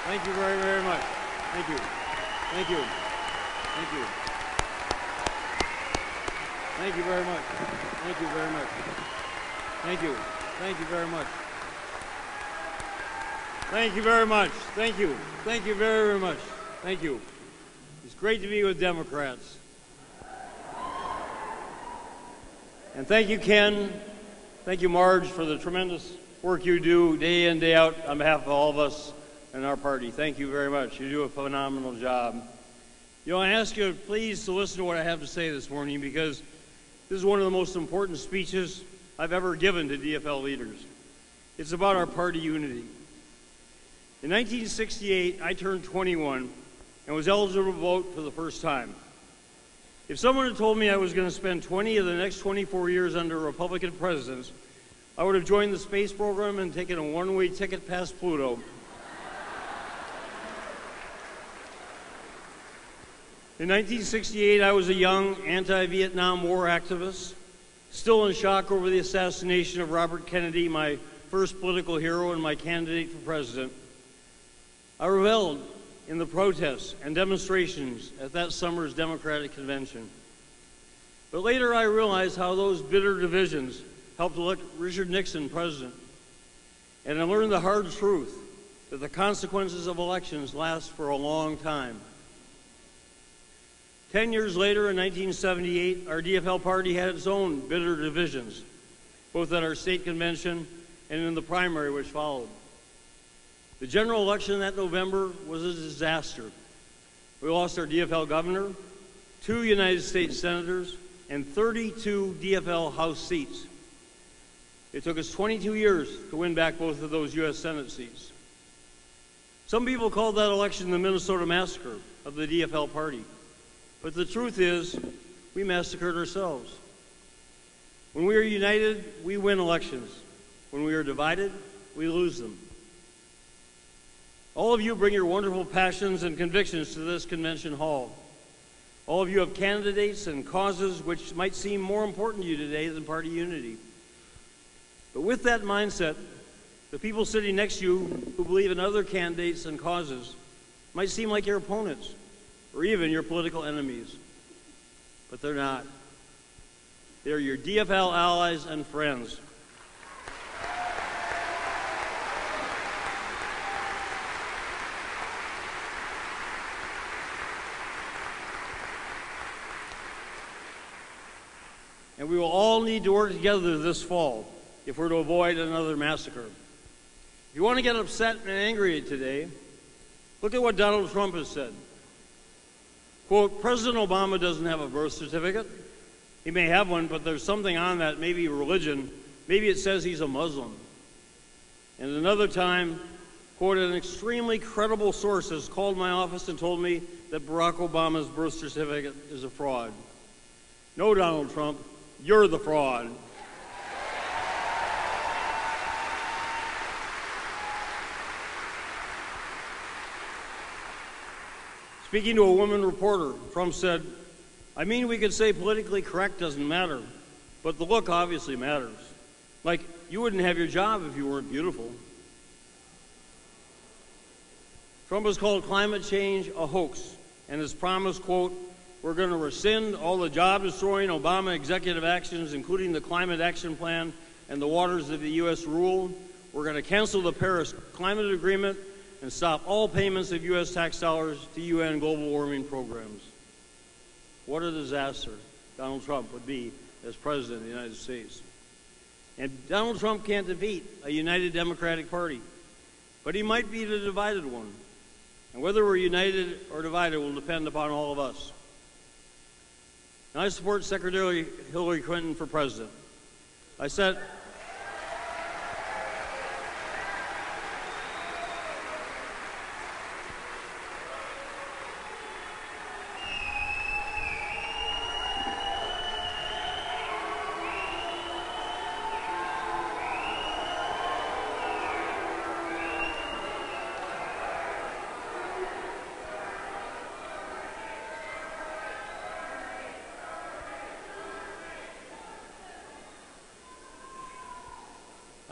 Thank you very, very much. Thank you. Thank you. Thank you. Thank you very much. Thank you very much. Thank you. Thank you very much. Thank you very much. Thank you. Thank you very, very much. Thank you. It's great to be with Democrats. And thank you, Ken. Thank you, Marge, for the tremendous work you do day in, day out on behalf of all of us and our party. Thank you very much. You do a phenomenal job. You know, I ask you please to listen to what I have to say this morning, because this is one of the most important speeches I've ever given to DFL leaders. It's about our party unity. In 1968, I turned 21 and was eligible to vote for the first time. If someone had told me I was going to spend 20 of the next 24 years under Republican presidents, I would have joined the space program and taken a one-way ticket past Pluto. In 1968, I was a young anti-Vietnam War activist, still in shock over the assassination of Robert Kennedy, my first political hero and my candidate for president. I reveled in the protests and demonstrations at that summer's Democratic convention. But later I realized how those bitter divisions helped elect Richard Nixon president. And I learned the hard truth that the consequences of elections last for a long time. 10 years later, in 1978, our DFL party had its own bitter divisions, both at our state convention and in the primary which followed. The general election that November was a disaster. We lost our DFL governor, 2 United States senators, and 32 DFL House seats. It took us 22 years to win back both of those U.S. Senate seats. Some people called that election the Minnesota Massacre of the DFL party. But the truth is, we massacred ourselves. When we are united, we win elections. When we are divided, we lose them. All of you bring your wonderful passions and convictions to this convention hall. All of you have candidates and causes which might seem more important to you today than party unity. But with that mindset, the people sitting next to you who believe in other candidates and causes might seem like your opponents or even your political enemies. But they're not. They're your DFL allies and friends. And we will all need to work together this fall if we're to avoid another massacre. If you want to get upset and angry today, look at what Donald Trump has said. Quote, President Obama doesn't have a birth certificate. He may have one, but there's something on that, maybe religion. Maybe it says he's a Muslim. And another time, quote, an extremely credible source has called my office and told me that Barack Obama's birth certificate is a fraud. No, Donald Trump, you're the fraud. Speaking to a woman reporter, Trump said, I mean, we could say politically correct doesn't matter, but the look obviously matters. Like, you wouldn't have your job if you weren't beautiful. Trump has called climate change a hoax and has promised, quote, we're going to rescind all the job-destroying Obama executive actions, including the Climate Action Plan and the Waters of the U.S. Rule. We're going to cancel the Paris Climate Agreement and stop all payments of U.S. tax dollars to UN global warming programs. What a disaster Donald Trump would be as President of the United States. And Donald Trump can't defeat a united Democratic Party, but he might be the divided one. And whether we're united or divided will depend upon all of us. And I support Secretary Hillary Clinton for president. I said,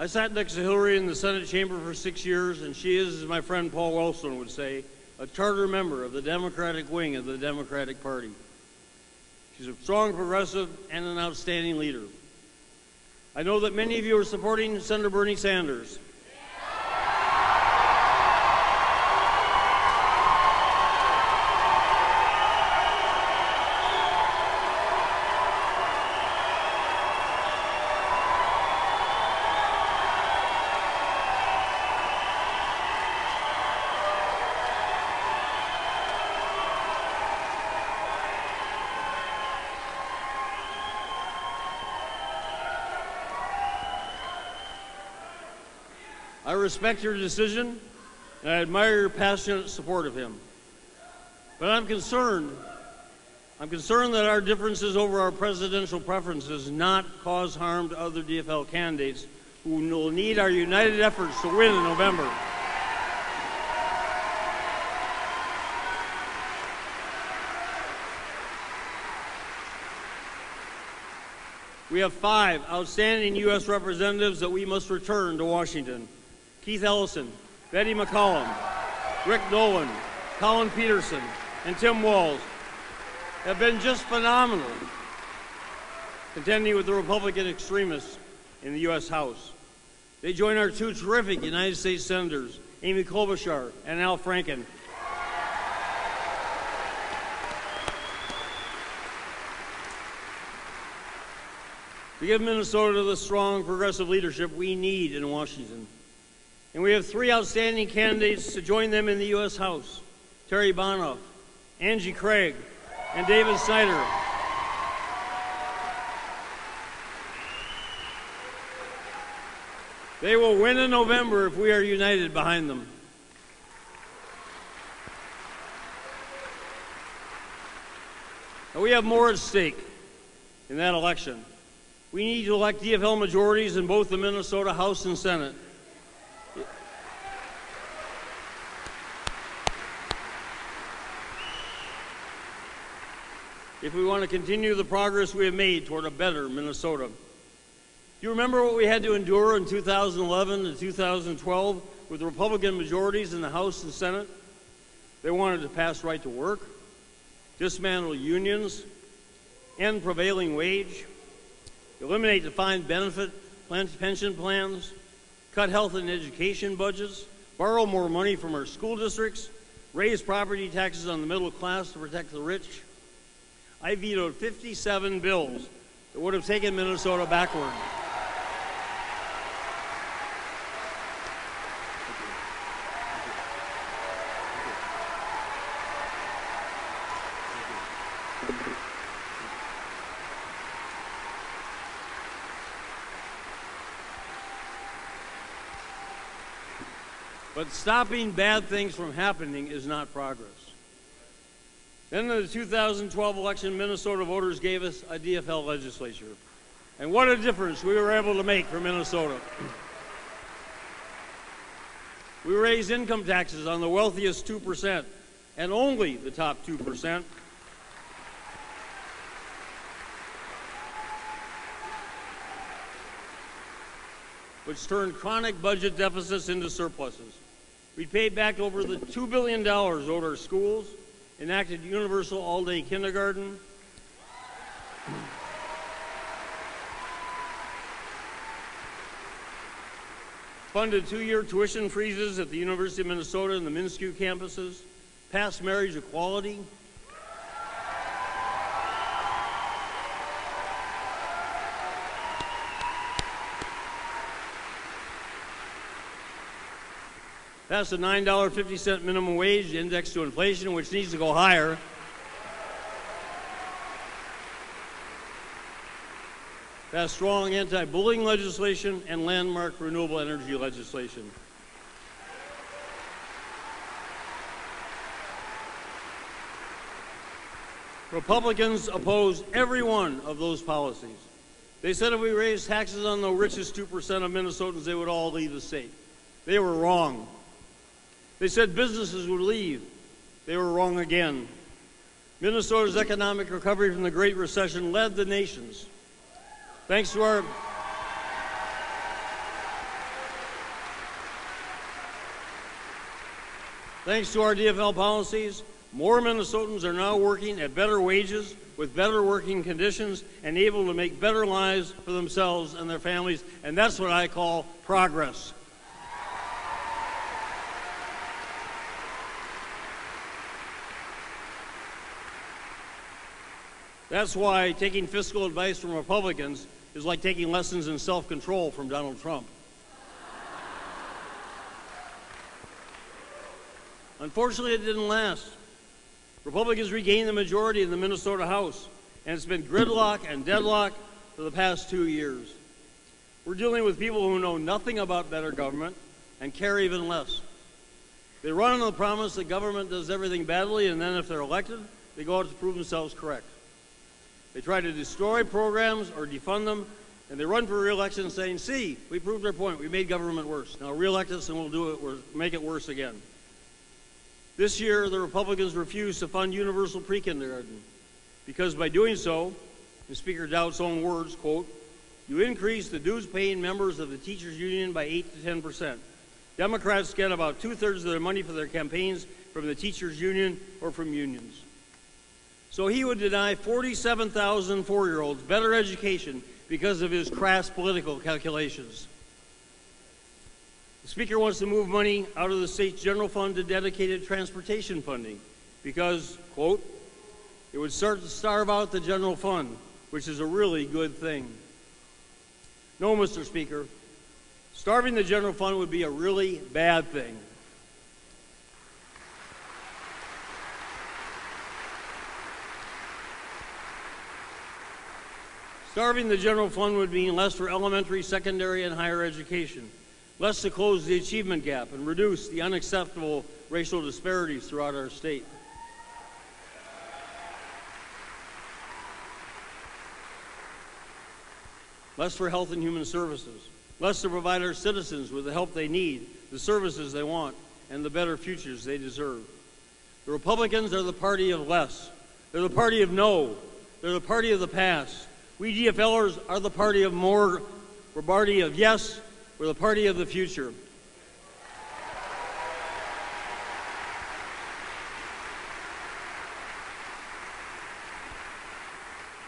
I sat next to Hillary in the Senate chamber for 6 years, and she is, as my friend Paul Wellstone would say, a charter member of the Democratic wing of the Democratic Party. She's a strong progressive and an outstanding leader. I know that many of you are supporting Senator Bernie Sanders. I respect your decision, and I admire your passionate support of him. But I'm concerned that our differences over our presidential preferences not cause harm to other DFL candidates who will need our united efforts to win in November. We have 5 outstanding U.S. representatives that we must return to Washington. Keith Ellison, Betty McCollum, Rick Nolan, Colin Peterson, and Tim Walz have been just phenomenal contending with the Republican extremists in the U.S. House. They join our 2 terrific United States Senators, Amy Klobuchar and Al Franken. To give Minnesota the strong progressive leadership we need in Washington. And we have 3 outstanding candidates to join them in the U.S. House: Terry Bonoff, Angie Craig, and David Snyder. They will win in November if we are united behind them. Now, we have more at stake in that election. We need to elect DFL majorities in both the Minnesota House and Senate. If we want to continue the progress we have made toward a better Minnesota. Do you remember what we had to endure in 2011 and 2012 with Republican majorities in the House and Senate? They wanted to pass right to work, dismantle unions, end prevailing wage, eliminate defined benefit pension plans, cut health and education budgets, borrow more money from our school districts, raise property taxes on the middle class to protect the rich. I vetoed 57 bills that would have taken Minnesota backward. But stopping bad things from happening is not progress. Then in the 2012 election, Minnesota voters gave us a DFL legislature. And what a difference we were able to make for Minnesota. We raised income taxes on the wealthiest 2% and only the top 2%. Which turned chronic budget deficits into surpluses. We paid back over the $2 billion owed our schools, enacted universal all-day kindergarten, funded 2-year tuition freezes at the University of Minnesota and the MnSCU campuses, passed marriage equality, passed a $9.50 minimum wage indexed to inflation, which needs to go higher. Passed strong anti-bullying legislation and landmark renewable energy legislation. Republicans opposed every one of those policies. They said if we raised taxes on the richest 2% of Minnesotans, they would all leave the state. They were wrong. They said businesses would leave. They were wrong again. Minnesota's economic recovery from the Great Recession led the nation's. Thanks to our Thanks to our DFL policies, more Minnesotans are now working at better wages, with better working conditions, and able to make better lives for themselves and their families, and that's what I call progress. That's why taking fiscal advice from Republicans is like taking lessons in self-control from Donald Trump. Unfortunately, it didn't last. Republicans regained the majority in the Minnesota House, and it's been gridlock and deadlock for the past 2 years. We're dealing with people who know nothing about better government and care even less. They run on the promise that government does everything badly, and then if they're elected, they go out to prove themselves correct. They try to destroy programs or defund them, and they run for re-election saying, see, we proved our point, we made government worse. Now re-elect us and we'll do it, make it worse again. This year, the Republicans refused to fund universal pre-kindergarten because by doing so, in Speaker Dowd's own words, quote, you increase the dues-paying members of the teachers union by 8 to 10%. Democrats get about 2/3 of their money for their campaigns from the teachers union or from unions. So he would deny 47,000 4-year-olds better education because of his crass political calculations. The Speaker wants to move money out of the state's general fund to dedicated transportation funding because, quote, it would start to starve out the general fund, which is a really good thing. No, Mr. Speaker, starving the general fund would be a really bad thing. Starving the general fund would mean less for elementary, secondary, and higher education, less to close the achievement gap and reduce the unacceptable racial disparities throughout our state. Less for health and human services, less to provide our citizens with the help they need, the services they want, and the better futures they deserve. The Republicans are the party of less. They're the party of no. They're the party of the past. We DFLers are the party of more. We're the party of yes. We're the party of the future.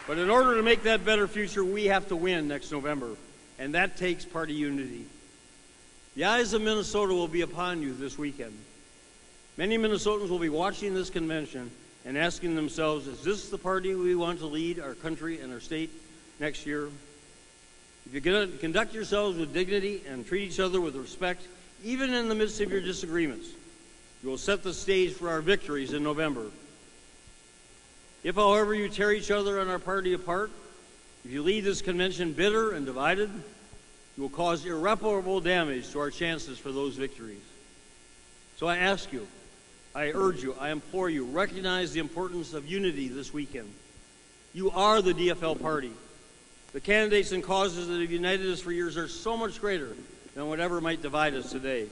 But in order to make that better future, we have to win next November, and that takes party unity. The eyes of Minnesota will be upon you this weekend. Many Minnesotans will be watching this convention and asking themselves, is this the party we want to lead our country and our state next year? If you conduct yourselves with dignity and treat each other with respect, even in the midst of your disagreements, you will set the stage for our victories in November. If, however, you tear each other and our party apart, if you lead this convention bitter and divided, you will cause irreparable damage to our chances for those victories. So I ask you, I urge you, I implore you, recognize the importance of unity this weekend. You are the DFL party. The candidates and causes that have united us for years are so much greater than whatever might divide us today.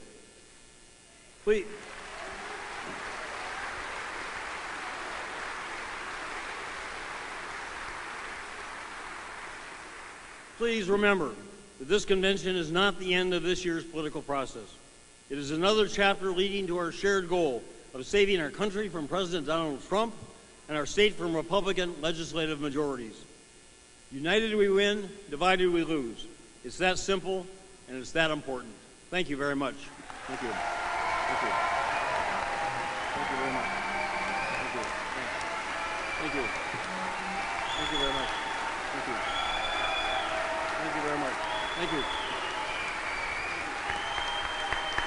Please remember that this convention is not the end of this year's political process. It is another chapter leading to our shared goal of saving our country from President Donald Trump and our state from Republican legislative majorities. United we win, divided we lose. It's that simple, and it's that important. Thank you very much. Thank you. Thank you. Thank you very much. Thank you. Thank you. Thank you very much. Thank you. Thank you very much. Thank you.